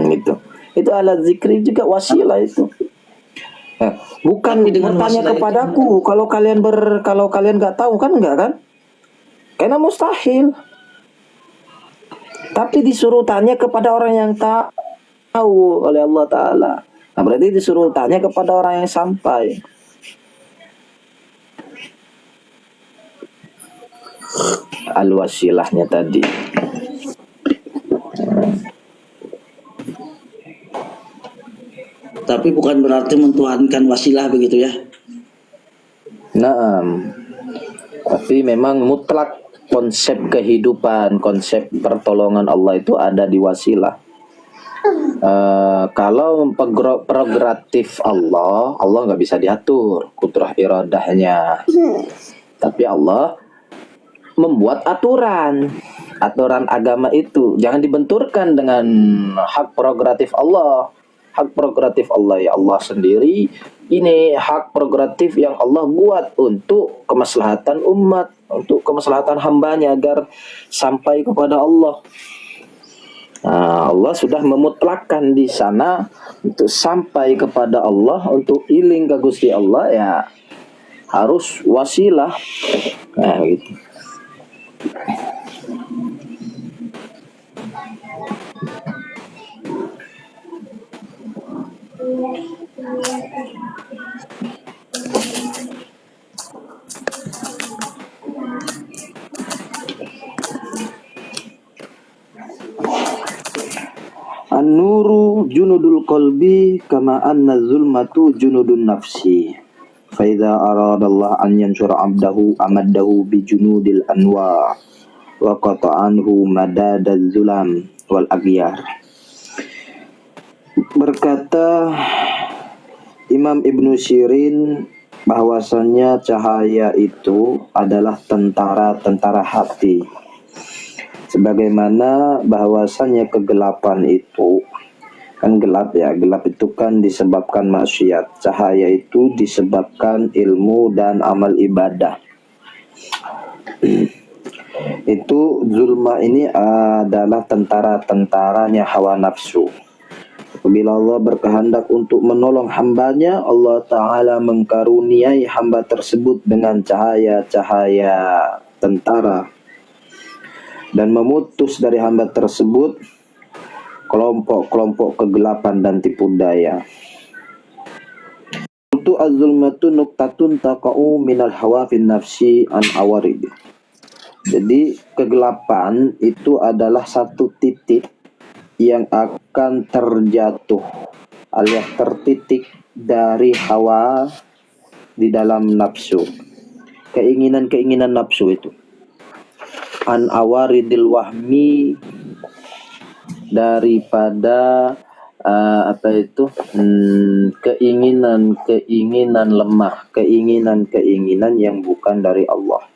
Gitu. Itu alat zikri juga wasilah itu. Nah, bukan bertanya kepadaku kalau kalian nggak tahu kan, enggak kan? Karena mustahil. Tapi disuruh tanya kepada orang yang tahu oleh Allah Ta'ala. Nah, berarti disuruh tanya kepada orang yang sampai. Al-wasilahnya tadi. Tapi bukan berarti mentuhankan wasilah begitu ya. Naam. Tapi memang mutlak konsep kehidupan, konsep pertolongan Allah itu ada di wasilah. Kalau prerogatif Allah nggak bisa diatur kudrah iradahnya. Tapi Allah membuat aturan agama itu jangan dibenturkan dengan hak prerogatif Allah. Hak prerogatif Allah ya Allah sendiri. Ini hak prerogatif yang Allah buat untuk kemaslahatan umat, untuk kemaslahatan hambanya agar sampai kepada Allah. Nah, Allah sudah memutlakkan di sana untuk sampai kepada Allah, untuk iling ke Gusti Allah ya harus wasilah. Nah, gitu. An-nuru junudul qalbi kama anna zulmatu junudun nafsi. Fa idza aradallah an yanshura 'abdahu amaddahu bi junudil anwa wa qata'anhu madadaz zulam wal aghyar. Berkata Imam Ibnu Sirin bahwasanya cahaya itu adalah tentara hati. Sebagaimana bahwasanya kegelapan itu kan gelap ya, gelap itu kan disebabkan maksiat, cahaya itu disebabkan ilmu dan amal ibadah. Itu zulma ini adalah tentara-tentaranya hawa nafsu. Apabila Allah berkehendak untuk menolong hambanya, Allah Ta'ala mengkaruniai hamba tersebut dengan cahaya-cahaya tentara dan memutus dari hamba tersebut kelompok-kelompok kegelapan dan tipu daya. Itu az-zulmatu nuktatun taqa'u minal hawafin nafsi an awarid. Jadi kegelapan itu adalah satu titik yang akan terjatuh alias tertitik dari hawa di dalam nafsu. Keinginan-keinginan nafsu itu. An awaridil wahmi, daripada keinginan lemah, keinginan yang bukan dari Allah,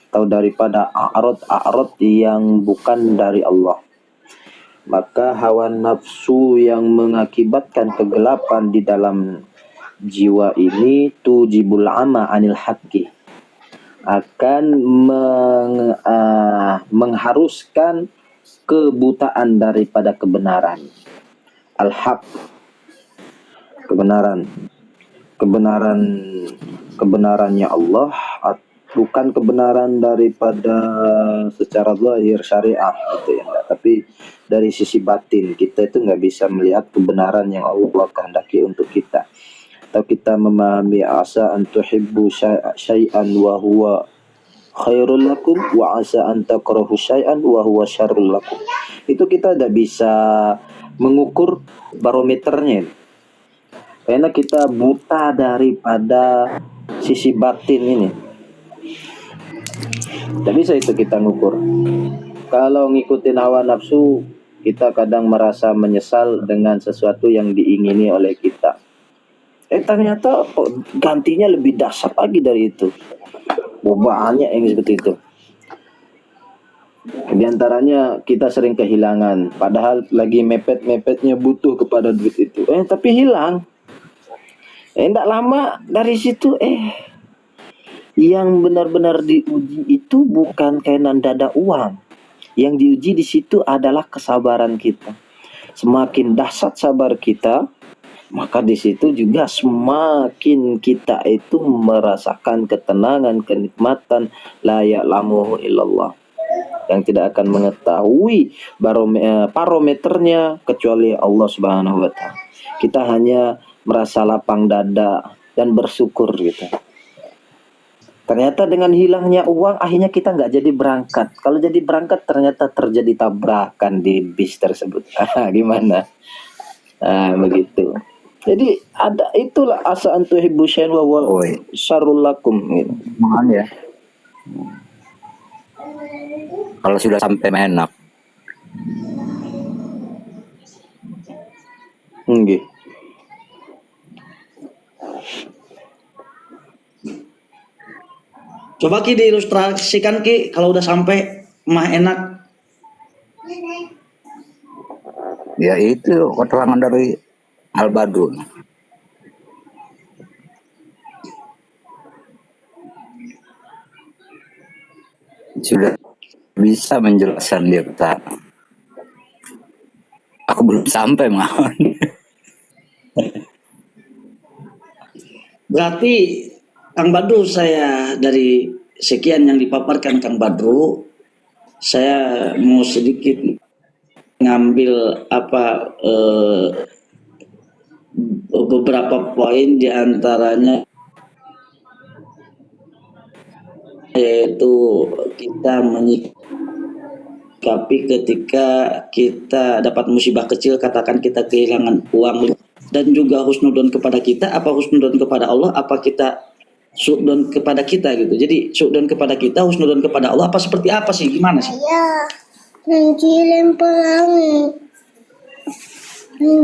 atau daripada a'rad yang bukan dari Allah. Maka hawa nafsu yang mengakibatkan kegelapan di dalam jiwa ini tujibul ama anil haqqi, akan mengharuskan kebutaan daripada kebenaran. Al-haq, kebenarannya Allah, bukan kebenaran daripada secara zahir syariah gitu ya, tapi dari sisi batin kita itu nggak bisa melihat kebenaran yang Allah kehendaki untuk kita. Atau kita memahami asa an tuhibbu syai'an wa huwa khairul lakum wa asa an takrahu syai'an wa huwa syarrul lakum. Itu kita tidak bisa mengukur barometernya, karena kita buta daripada sisi batin ini. Tidak bisa itu kita ngukur. Kalau ngikutin hawa nafsu, kita kadang merasa menyesal dengan sesuatu yang diingini oleh kita. Ternyata gantinya lebih dahsyat lagi dari itu. Banyak yang seperti itu. Di antaranya kita sering kehilangan, padahal lagi mepet-mepetnya butuh kepada duit itu. Tapi hilang. Tidak lama dari situ, yang benar-benar diuji itu bukan kainan dada uang. Yang diuji di situ adalah kesabaran kita. Semakin dahsyat sabar kita, maka di situ juga semakin kita itu merasakan ketenangan, kenikmatan la ya'lamuhu illallah, yang tidak akan mengetahui parameternya kecuali Allah Subhanahu wa taala. Kita hanya merasa lapang dada dan bersyukur gitu. Ternyata dengan hilangnya uang akhirnya kita nggak jadi berangkat. Kalau jadi berangkat ternyata terjadi tabrakan di bis tersebut. Gimana? Begitu. Jadi ada itulah asa antuhibbu syai'an wa huwa Oi, syarrul lakum gitu. mohon ya. Kalau sudah sampai enak, Nggih. Coba Ki diilustrasikan Ki kalau udah sampai mah enak. ya itu keterangan dari Al-Badun. Sudah bisa menjelaskan dia kata, aku belum sampai mohon. Berarti Kang Badru, saya dari sekian yang dipaparkan Kang Badru, saya mau sedikit ngambil beberapa poin diantaranya, yaitu kita menyikapi ketika kita dapat musibah kecil, katakan kita kehilangan uang, dan juga husnudon kepada kita, apa husnudon kepada Allah, apa kita suudon kepada kita gitu. Jadi suudon kepada kita, husnudon kepada Allah, apa seperti apa sih, gimana sih? Ya, nanti pelangi.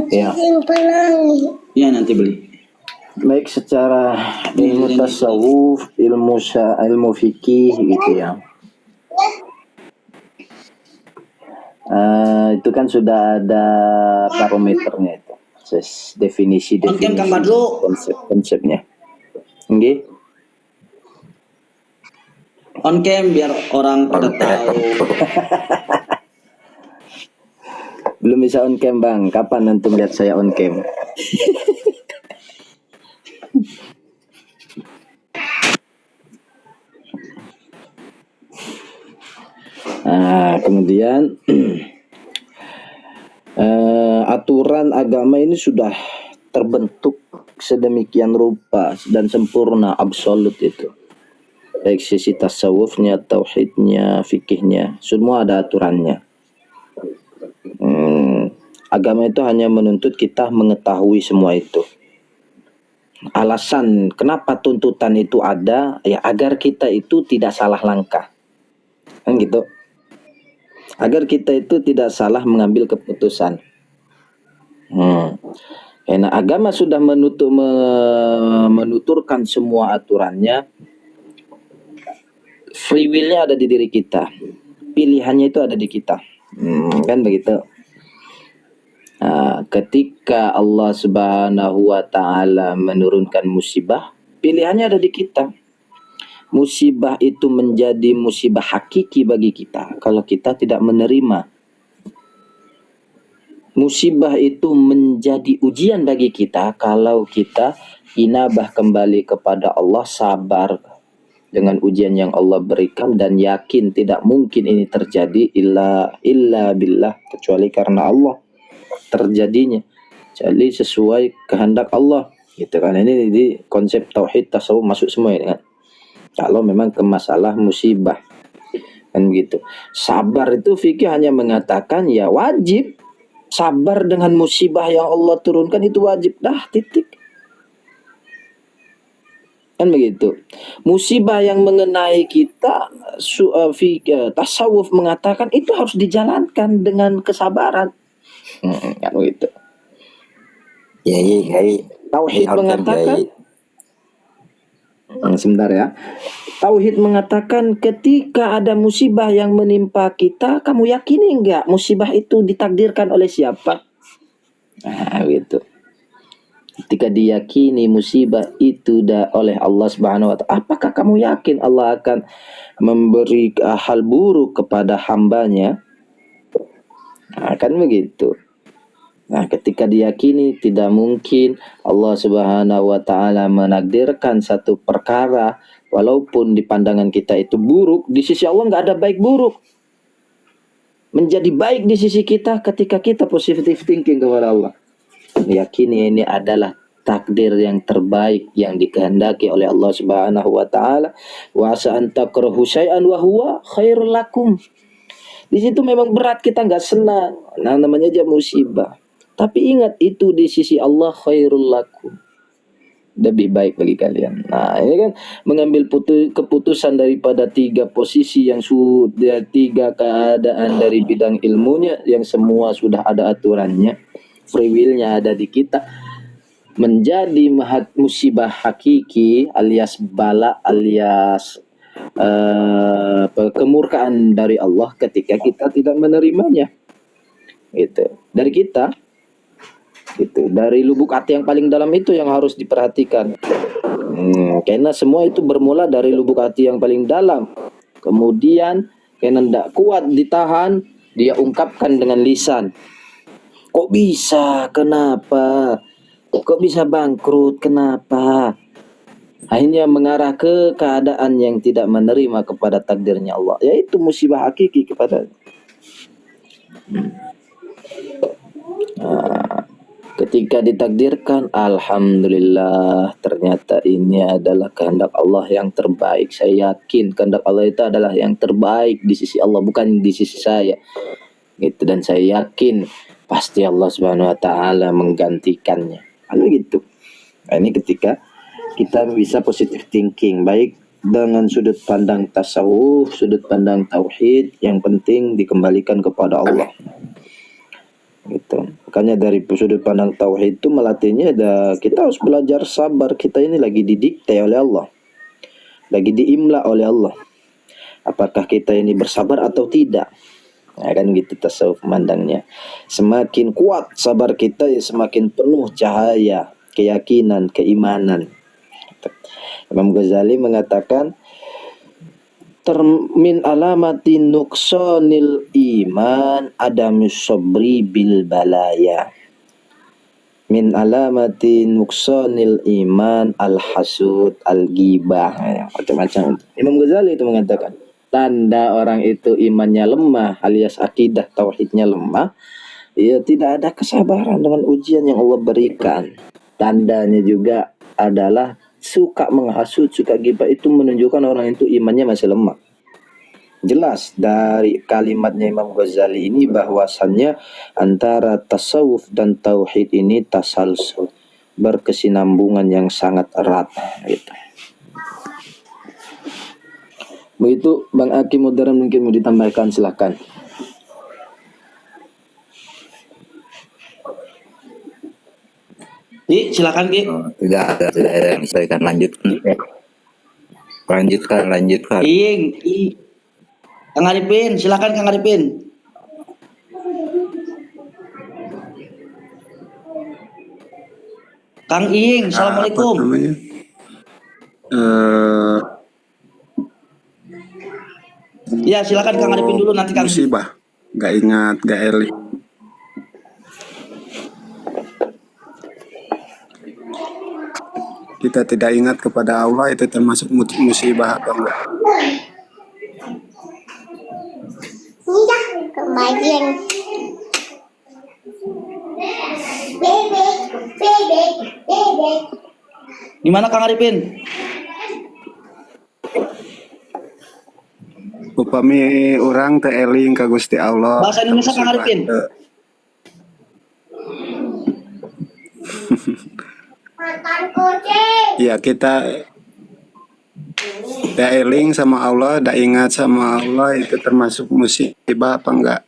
Ya. Pelangi. Ya nanti beli. Baik secara ilmu tasawuf, ilmu fikih gitu ya. Itu kan sudah ada parameternya itu. Definisi Kang Badru. konsepnya. Nggih. On cam biar orang pada tahu. Belum bisa on cam Bang. Kapan nanti lihat saya on cam? Kemudian aturan agama ini sudah terbentuk sedemikian rupa dan sempurna, absolut itu. Baik sisi tasawufnya, tauhidnya, fikihnya, semua ada aturannya. Agama itu hanya menuntut kita mengetahui semua itu. Alasan kenapa tuntutan itu ada, ya agar kita itu tidak salah langkah. Kan gitu. Agar kita itu tidak salah mengambil keputusan. Karena agama sudah menuturkan semua aturannya. Free will-nya ada di diri kita. Pilihannya itu ada di kita. Kan begitu. Ketika Allah Subhanahu wa taala menurunkan musibah, pilihannya ada di kita. Musibah itu menjadi musibah hakiki bagi kita kalau kita tidak menerima. Musibah itu menjadi ujian bagi kita kalau kita inabah kembali kepada Allah, sabar dengan ujian yang Allah berikan dan yakin tidak mungkin ini terjadi illa billah, kecuali karena Allah terjadinya. Jadi sesuai kehendak Allah gitu kan. Ini di konsep tauhid tasawuf masuk semua ini kan. Kalau memang ke masalah musibah kan begitu. Sabar itu fikih hanya mengatakan ya wajib sabar dengan musibah yang Allah turunkan, itu wajib dah, titik. Kan begitu. Musibah yang mengenai kita tasawuf mengatakan itu harus dijalankan dengan kesabaran. Kan begitu. Yai. Tauhid mengatakan sebentar ya. Tauhid mengatakan ketika ada musibah yang menimpa kita, kamu yakini enggak musibah itu ditakdirkan oleh siapa? Gitu. Ketika diyakini musibah itu oleh Allah Subhanahu wa taala, apakah kamu yakin Allah akan memberi hal buruk kepada hambanya? Kan begitu. Nah, ketika diyakini tidak mungkin Allah Subhanahu wa taala menakdirkan satu perkara walaupun di pandangan kita itu buruk, di sisi Allah nggak ada baik buruk. Menjadi baik di sisi kita ketika kita positive thinking kepada Allah. Meyakini ini adalah takdir yang terbaik yang dikehendaki oleh Allah Subhanahu wa taala. Wa asa an takrahu syai'an wa huwa khairul lakum. Di situ memang berat, kita nggak senang. Nah, namanya aja musibah. Tapi ingat itu di sisi Allah khairul lakum. Lebih baik bagi kalian. Nah, ini kan mengambil keputusan daripada tiga posisi yang sudah, tiga keadaan dari bidang ilmunya yang semua sudah ada aturannya. Free will-nya ada di kita. Menjadi musibah hakiki alias bala alias kemurkaan dari Allah ketika kita tidak menerimanya. Gitu. Dari kita gitu, dari lubuk hati yang paling dalam itu yang harus diperhatikan. Karena semua itu bermula dari lubuk hati yang paling dalam. Kemudian karena tidak kuat ditahan, dia ungkapkan dengan lisan. Kok bisa? Kenapa? Kok bisa bangkrut? Kenapa? Akhirnya mengarah ke keadaan yang tidak menerima kepada takdirnya Allah, yaitu musibah hakiki kepada. Ketika ditakdirkan, alhamdulillah, ternyata ini adalah kehendak Allah yang terbaik. Saya yakin kehendak Allah itu adalah yang terbaik di sisi Allah, bukan di sisi saya. Gitu, dan saya yakin pasti Allah Subhanahu wa taala menggantikannya. Kalau gitu. Nah, ini ketika kita bisa positive thinking, baik dengan sudut pandang tasawuf, sudut pandang tauhid, yang penting dikembalikan kepada Allah. Gitu. Makanya dari sudut pandang tauhid itu melatihnya kita harus belajar sabar. Kita ini lagi didikte oleh Allah, lagi diimla oleh Allah. Apakah kita ini bersabar atau tidak? Nah, kan gitu tasawuf memandangnya. Semakin kuat sabar kita, ya semakin penuh cahaya keyakinan, keimanan. Imam Ghazali mengatakan min alamati nuqsanil iman adamus sabri bil balaya. Min alamati nuqsanil iman al hasud al ghibah. Macam-macam. Imam Ghazali itu mengatakan tanda orang itu imannya lemah alias akidah tauhidnya lemah, ya tidak ada kesabaran dengan ujian yang Allah berikan. Tandanya juga adalah suka menghasut, suka ghibah, itu menunjukkan orang itu imannya masih lemah. Jelas dari kalimatnya Imam Ghazali ini bahwasannya antara tasawuf dan tauhid ini tasalsul, berkesinambungan yang sangat erat gitu. Begitu Bang Aki Modern, mungkin mau ditambahkan, silahkan. Ki, silakan Ki. Tidak ada yang disampaikan, lanjutkan. Ing. Kang Arifin, silakan Kang Arifin. Kang Ing, assalamualaikum. Ya silakan Kang Arifin dulu, nanti Kang. Musibah, gak ingat, gak eling. Kita tidak ingat kepada Allah, itu termasuk musibah atau enggak? Iya, kebagian. Bebek. Gimana Kang Arifin? Upami orang teu eling ka Gusti Allah. Bahasa Indonesia Kang Arifin. Makan kucing. Ya, kita tidak eling sama Allah, tidak ingat sama Allah, itu termasuk musibah apa enggak?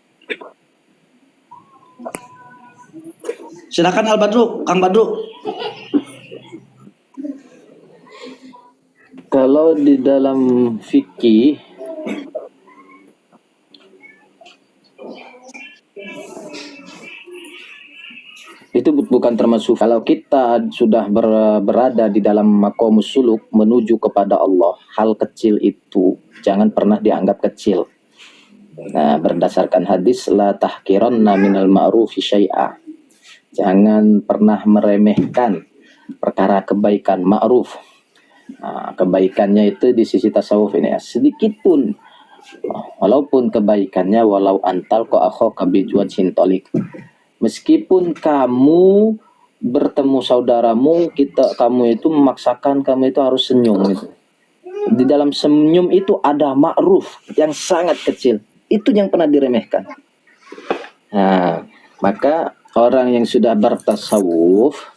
Silakan Al Badru, Kang Badru. Kalau di dalam fikih itu bukan termasuk. Kalau kita sudah berada di dalam maqamus suluk menuju kepada Allah, hal kecil itu jangan pernah dianggap kecil. Nah, berdasarkan hadis la tahqiranna minal ma'rufi syai'a. Jangan pernah meremehkan perkara kebaikan ma'ruf. Nah, kebaikannya itu di sisi tasawuf ini ya, sedikit pun, walaupun kebaikannya walau antal ko akhaka bijuan sintolik, meskipun kamu bertemu saudaramu, kamu itu memaksakan kamu itu harus senyum gitu. Di dalam senyum itu ada ma'ruf yang sangat kecil, itu yang pernah diremehkan. Nah, maka orang yang sudah bertasawuf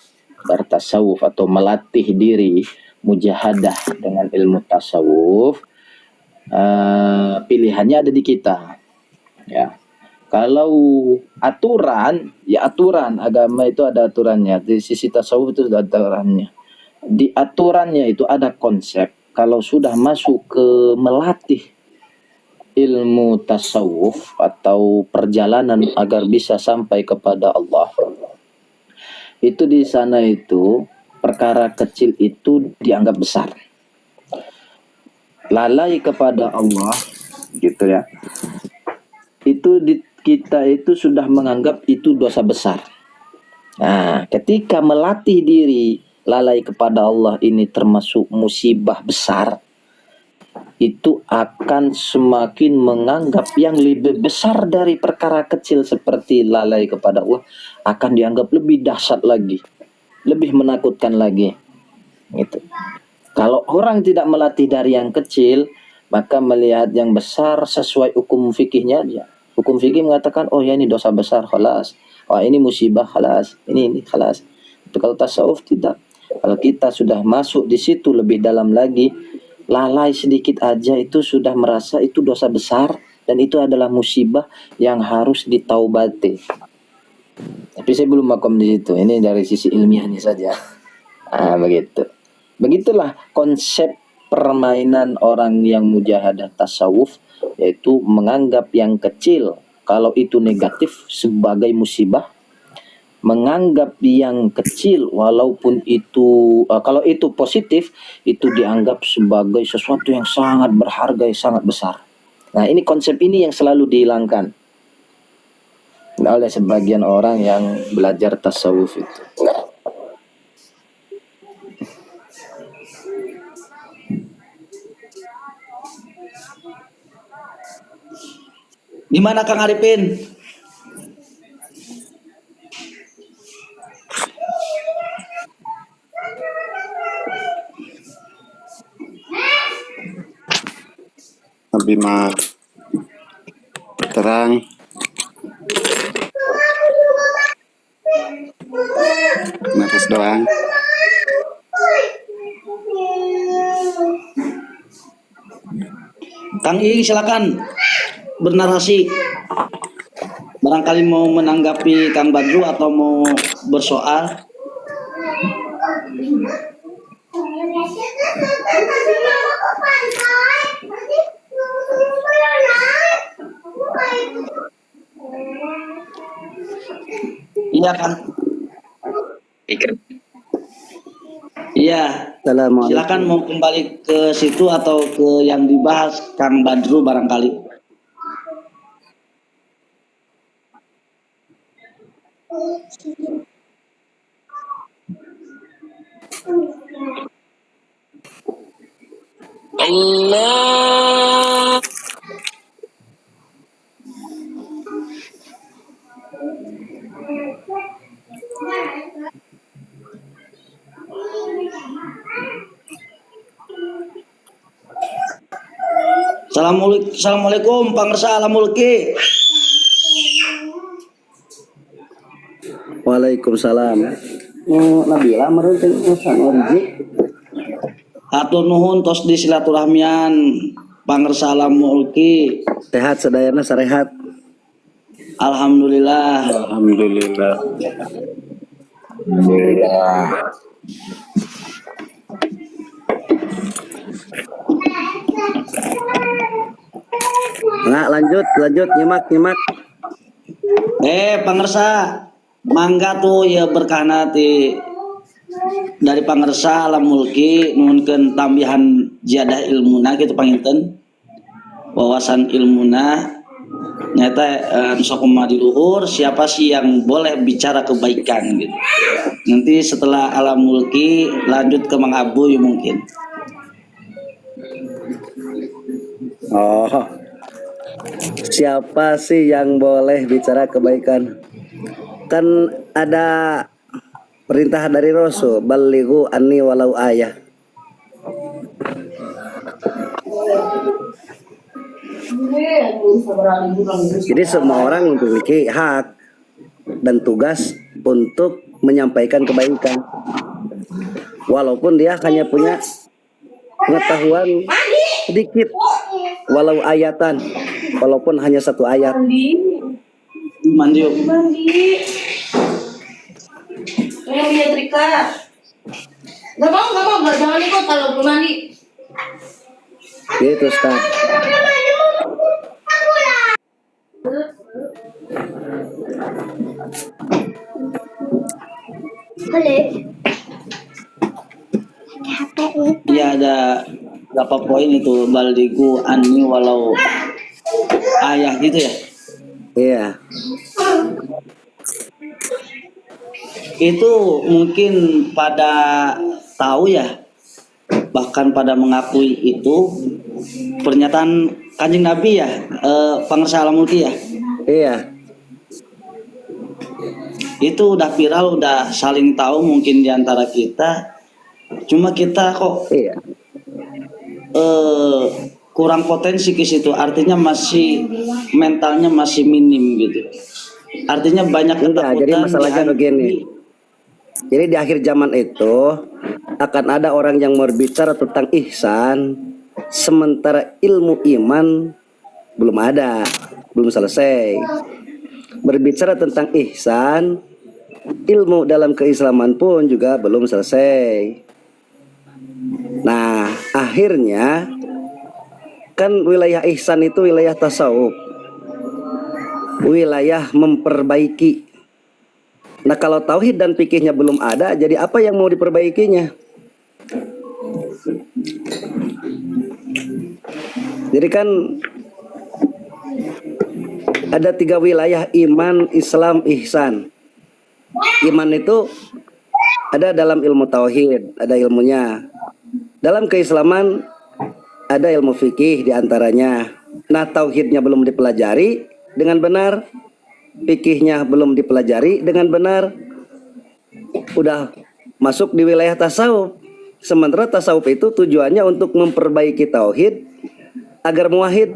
atau melatih diri mujahadah dengan ilmu tasawuf, pilihannya ada di kita. Ya, kalau aturan, ya aturan agama itu ada aturannya. Di sisi tasawuf itu ada aturannya. Di aturannya itu ada konsep. Kalau sudah masuk ke melatih ilmu tasawuf atau perjalanan agar bisa sampai kepada Allah, itu di sana itu perkara kecil itu dianggap besar. Lalai kepada Allah gitu ya, itu kita itu sudah menganggap itu dosa besar. Nah, ketika melatih diri lalai kepada Allah ini termasuk musibah besar, itu akan semakin menganggap yang lebih besar dari perkara kecil seperti lalai kepada Allah akan dianggap lebih dahsyat lagi, lebih menakutkan lagi. Gitu. Kalau orang tidak melatih dari yang kecil, maka melihat yang besar sesuai hukum fikihnya dia. Hukum fikih mengatakan, oh ya ini dosa besar, khalas. Oh ini musibah, khalas. Ini khalas. Itu kalau tasawuf tidak. Kalau kita sudah masuk di situ lebih dalam lagi, lalai sedikit aja itu sudah merasa itu dosa besar dan itu adalah musibah yang harus ditaubati. Tapi saya belum makom di situ. Ini dari sisi ilmiahnya saja. Begitu. Begitulah konsep permainan orang yang mujahadah tasawuf, yaitu menganggap yang kecil kalau itu negatif sebagai musibah, menganggap yang kecil walaupun itu kalau itu positif itu dianggap sebagai sesuatu yang sangat berharga, sangat besar. Nah, ini konsep ini yang selalu dihilangkan oleh sebagian orang yang belajar tasawuf itu. Gimana Kang Arifin? Lebih mah terang. Nafas doang. Kang Iing silakan bernarasi. Barangkali mau menanggapi Kang Badru atau mau bersoal. Iya kan? Iya. Silakan mau kembali ke situ atau ke yang dibahas Kang Badru barangkali. Allah. Assalamualaikum Pangersa Alamulki. Waalaikumsalam. Nabila merenteng usan orji. Hatur nuhun tos di silaturahmian Pangersa Alamulki. Sehat sadayana sarehat. Alhamdulillah. Alhamdulillah. Nah, lanjut nyimak. Pangersa, mangga tuh ya berkah nanti dari Pangersa Alamulki nuhunkeun tambihan ziyadah ilmuna gitu panginten. Wawasan ilmuna Nyata Nusakuma di luhur, siapa sih yang boleh bicara kebaikan gitu. Nanti setelah alam mulki lanjut ke Mang Abuy mungkin. Oh, siapa sih yang boleh bicara kebaikan? Kan ada perintah dari Rasul, balighu anni walau ayah. Jadi semua orang memiliki hak dan tugas untuk menyampaikan kebaikan. Walaupun dia hanya punya pengetahuan sedikit, walau ayatan, walaupun hanya satu ayat. Mandi yuk. Yang punya trika. Gak mau, jangan ikut kalau belum mandi. Gitu, Ustaz. Boleh. Ya ada berapa poin itu, balighu anni walau ayah gitu ya. Iya. Itu mungkin pada tahu ya, bahkan pada mengakui itu pernyataan Kanjeng Nabi ya, Pangersa Alam Mulki ya. Iya. Itu udah viral, udah saling tahu mungkin di antara kita. Cuma kita kok Iya. kurang potensi ke situ, artinya masih mentalnya masih minim gitu. Artinya banyak Enggak, ketakutan. jadi masalahnya dihadapi. begini. Jadi di akhir zaman itu akan ada orang yang berbicara tentang ihsan, sementara ilmu iman belum ada, belum selesai. Berbicara tentang ihsan, ilmu dalam keislaman pun juga belum selesai. Nah, akhirnya kan wilayah ihsan itu wilayah tasawuf, wilayah memperbaiki. Nah, kalau tauhid dan fikihnya belum ada, jadi apa yang mau diperbaikinya? Jadi kan ada 3 wilayah: iman, Islam, ihsan. Iman itu ada dalam ilmu tauhid, ada ilmunya. Dalam keislaman ada ilmu fikih diantaranya. Nah, tauhidnya belum dipelajari dengan benar, fikihnya belum dipelajari dengan benar, udah masuk di wilayah tasawuf. Sementara tasawuf itu tujuannya untuk memperbaiki tauhid agar muwahhid,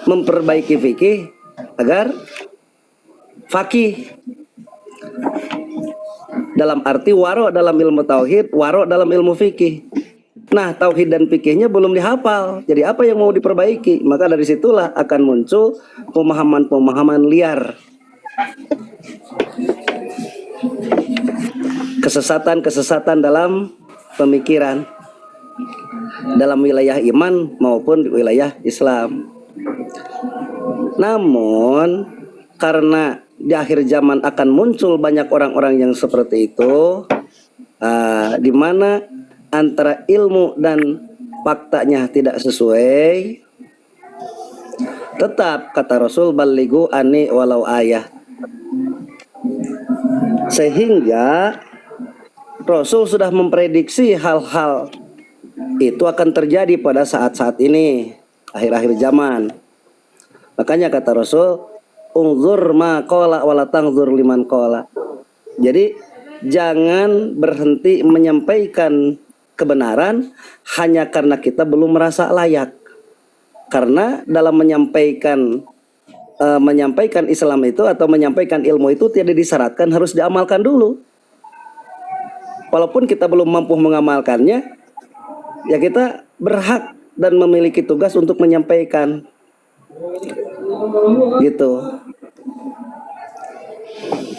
memperbaiki fikih agar faqih. Dalam arti waro dalam ilmu tauhid, waro dalam ilmu fikih. Nah, tauhid dan fikihnya belum dihafal. Jadi apa yang mau diperbaiki? Maka dari situlah akan muncul pemahaman-pemahaman liar. Kesesatan-kesesatan dalam pemikiran, dalam wilayah iman maupun di wilayah Islam. Namun karena di akhir zaman akan muncul banyak orang-orang yang seperti itu, di mana antara ilmu dan faktanya tidak sesuai, tetap kata Rasul, balighu anni walau ayah. Sehingga Rasul sudah memprediksi hal-hal itu akan terjadi pada saat-saat ini, akhir-akhir zaman. Makanya kata Rasul, unzur ma qala wala tangzur liman qala. Jadi jangan berhenti menyampaikan kebenaran hanya karena kita belum merasa layak. Karena dalam menyampaikan Islam itu atau menyampaikan ilmu itu tidak disyaratkan harus diamalkan dulu. Walaupun kita belum mampu mengamalkannya, ya kita berhak dan memiliki tugas untuk menyampaikan. Gitu.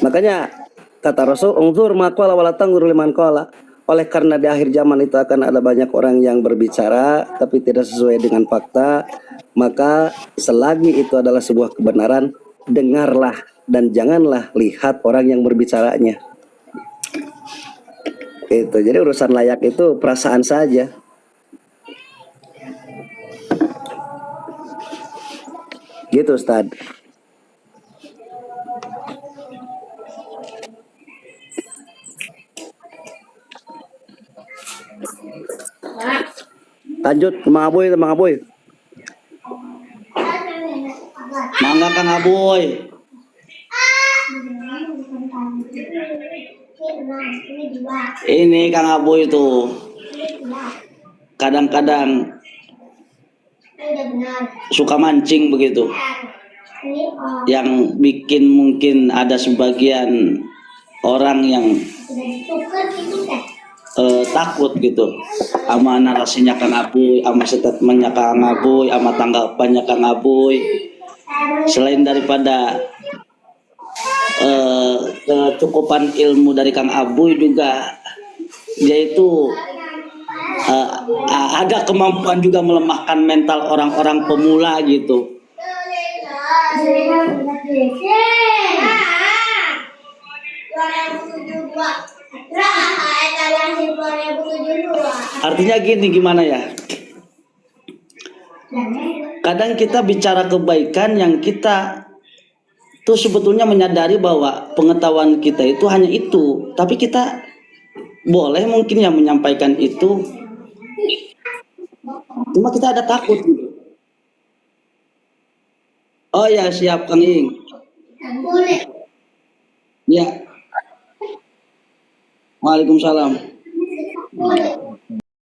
Makanya kata Rasul, unzur ma qala wala tanzur liman qala. Oleh karena di akhir zaman itu akan ada banyak orang yang berbicara tapi tidak sesuai dengan fakta, maka selagi itu adalah sebuah kebenaran, dengarlah dan janganlah lihat orang yang berbicaranya. Itu. Jadi urusan layak itu perasaan saja. Gitu Ustaz. Lanjut Mang Aboy, Mang Aboy. Mangga Kang Aboy. Ini Kang Aboy tuh kadang-kadang suka mancing begitu. Yang bikin mungkin ada sebagian orang yang takut gitu sama narasinya Kang Aboy, sama statementnya Kang Aboy, sama tanggapannya Kang Aboy. Selain daripada kecukupan ilmu dari Kang Aboy juga dia itu ada kemampuan juga melemahkan mental orang-orang pemula gitu. Artinya gini, gimana ya? Kadang kita bicara kebaikan yang kita tuh sebetulnya menyadari bahwa pengetahuan kita itu hanya itu, tapi kita boleh mungkin yang menyampaikan itu, cuma kita ada takut gitu. Oh ya, siap Kang Ing. Ya. Waalaikumsalam.